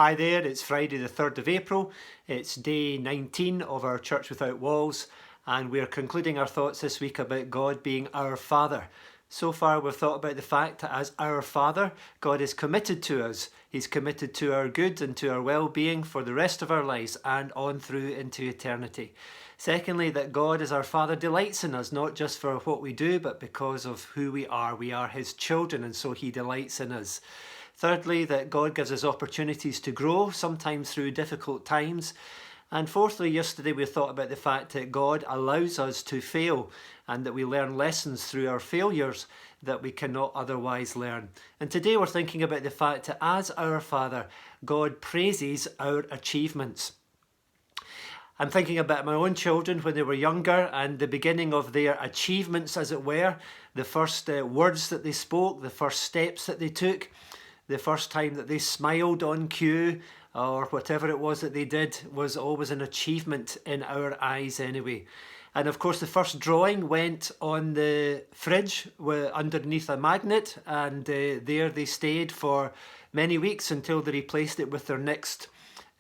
Hi there, it's Friday the 3rd of April. It's day 19 of our Church Without Walls, and we're concluding our thoughts this week about God being our Father. So far we've thought about the fact that as our Father, God is committed to us. He's committed to our good and to our well-being for the rest of our lives and on through into eternity. Secondly, that God as our Father delights in us, not just for what we do, but because of who we are. We are His children, and so He delights in us. Thirdly, that God gives us opportunities to grow, sometimes through difficult times. And fourthly, yesterday we thought about the fact that God allows us to fail and that we learn lessons through our failures that we cannot otherwise learn. And today we're thinking about the fact that as our Father, God praises our achievements. I'm thinking about my own children when they were younger and the beginning of their achievements, as it were, the first words that they spoke, the first steps that they took, the first time that they smiled on cue or whatever it was that they did was always an achievement in our eyes anyway. And of course the first drawing went on the fridge underneath a magnet, and there they stayed for many weeks until they replaced it with their next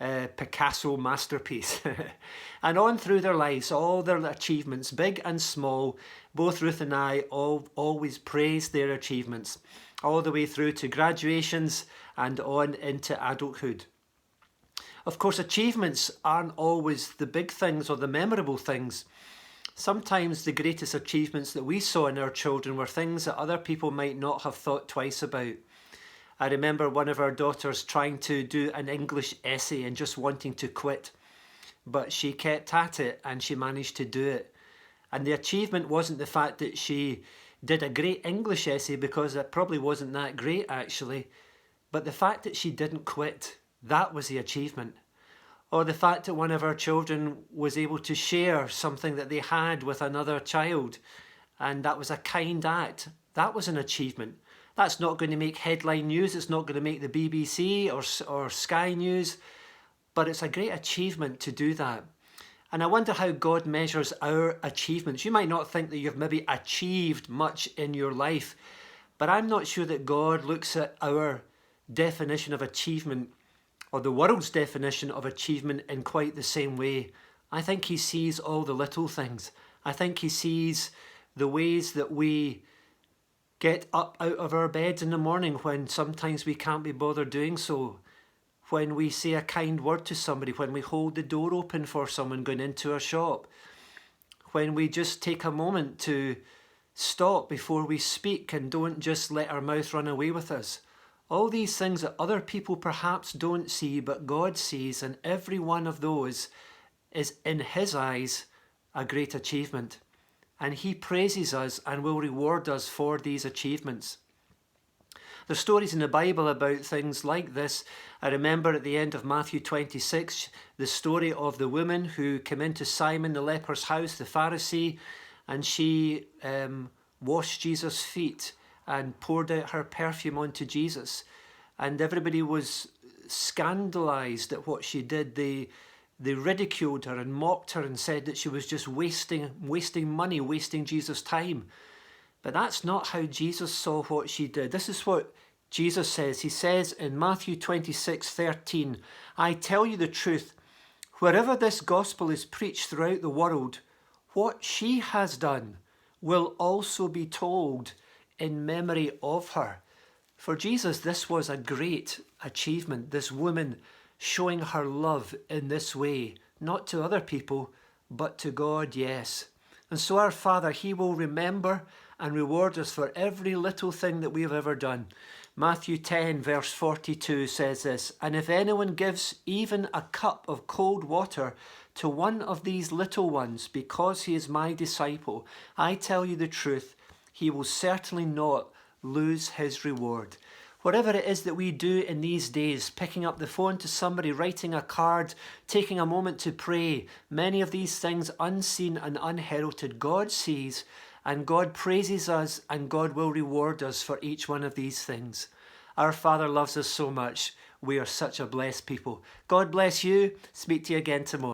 Picasso masterpiece. And on through their lives, all their achievements, big and small, both Ruth and I always praised their achievements, all the way through to graduations and on into adulthood. Of course, achievements aren't always the big things or the memorable things. Sometimes the greatest achievements that we saw in our children were things that other people might not have thought twice about. I remember one of our daughters trying to do an English essay and just wanting to quit, but she kept at it and she managed to do it. And the achievement wasn't the fact that she did a great English essay, because it probably wasn't that great actually, but the fact that she didn't quit, that was the achievement. Or the fact that one of our children was able to share something that they had with another child, and that was a kind act. That was an achievement. That's not going to make headline news, it's not going to make the BBC or Sky News, but it's a great achievement to do that. And I wonder how God measures our achievements. You might not think that you've maybe achieved much in your life, but I'm not sure that God looks at our definition of achievement or the world's definition of achievement in quite the same way. I think He sees all the little things. I think He sees the ways that we get up out of our beds in the morning when sometimes we can't be bothered doing so. When we say a kind word to somebody, when we hold the door open for someone going into a shop, when we just take a moment to stop before we speak and don't just let our mouth run away with us. All these things that other people perhaps don't see, but God sees, and every one of those is in His eyes a great achievement. And He praises us and will reward us for these achievements. There's stories in the Bible about things like this. I remember at the end of Matthew 26, the story of the woman who came into Simon the leper's house, the Pharisee, and she washed Jesus' feet and poured out her perfume onto Jesus. And everybody was scandalized at what she did. They ridiculed her and mocked her and said that she was just wasting money, wasting Jesus' time. But that's not how Jesus saw what she did. This is what Jesus says. He says in Matthew 26:13, "I tell you the truth, wherever this gospel is preached throughout the world, what she has done will also be told in memory of her." For Jesus, this was a great achievement, this woman showing her love in this way, not to other people, but to God, yes. And so our Father, He will remember and reward us for every little thing that we have ever done. Matthew 10 verse 42 says this, "And if anyone gives even a cup of cold water to one of these little ones because he is my disciple, I tell you the truth, he will certainly not lose his reward." Whatever it is that we do in these days, picking up the phone to somebody, writing a card, taking a moment to pray, many of these things unseen and unheralded, God sees, and God praises us, and God will reward us for each one of these things. Our Father loves us so much. We are such a blessed people. God bless you. Speak to you again tomorrow.